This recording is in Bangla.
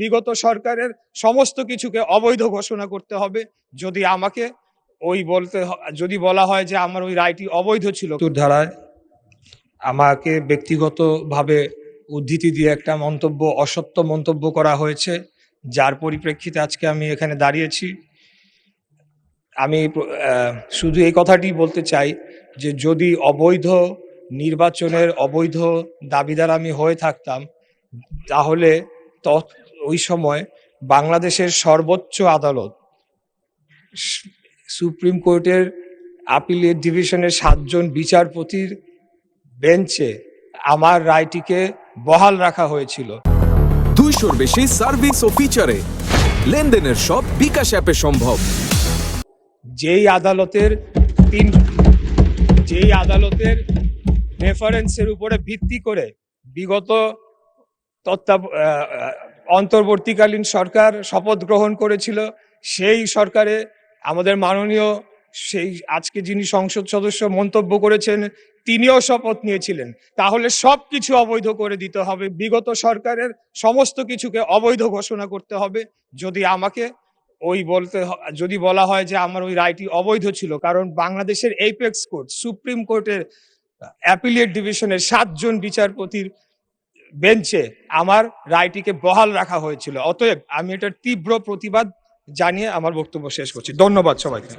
বিগত সরকারের সমস্ত কিছুকে অবৈধ ঘোষণা করতে হবে। যদি আমাকে যদি বলা হয় যে আমার ওই রায়টি অবৈধ ছিল, ধারায় আমাকে ব্যক্তিগতভাবে উদ্ধৃতি দিয়ে একটা অসত্য মন্তব্য করা হয়েছে, যার পরিপ্রেক্ষিতে আজকে আমি এখানে দাঁড়িয়েছি। আমি শুধু এই কথাটি বলতে চাই যে যদি অবৈধ নির্বাচনের অবৈধ দাবিদার আমি হয়ে থাকতাম, তাহলে ওই সময় বাংলাদেশের সর্বোচ্চ আদালত সুপ্রিম কোর্টের আপিলেট ডিভিশনের 7 জন বিচারপতির বেঞ্চে আমার রায়টিকে বহাল রাখা হয়েছিল। 200-র বেশি সার্ভিস ও ফিচারে লেনদেনের সব বিকাশ অ্যাপে সম্ভব। যেই আদালতের রেফারেন্সের উপরে ভিত্তি করে বিগত অন্তর্বর্তীকালীন সরকার শপথ গ্রহণ করেছিল, সেই সরকারে আমাদের মাননীয় আজকে যিনি সংসদ সদস্য মন্তব্য করেছেন, তিনিও শপথ নিয়েছিলেন। তাহলে সব কিছু অবৈধ করে দিতে হবে, বিগত সরকারের সমস্ত কিছুকে অবৈধ ঘোষণা করতে হবে। যদি আমাকে যদি বলা হয় যে আমার ওই রায়টি অবৈধ ছিল, কারণ বাংলাদেশের এইপেক্স কোর্ট সুপ্রিম কোর্টের অ্যাপিলেট ডিভিশনের 7 জন বিচারপতির বেঞ্চে আমার রায়টিকে বহাল রাখা হয়েছিল। অতএব আমি এটার তীব্র প্রতিবাদ জানিয়ে আমার বক্তব্য শেষ করছি। ধন্যবাদ সবাইকে।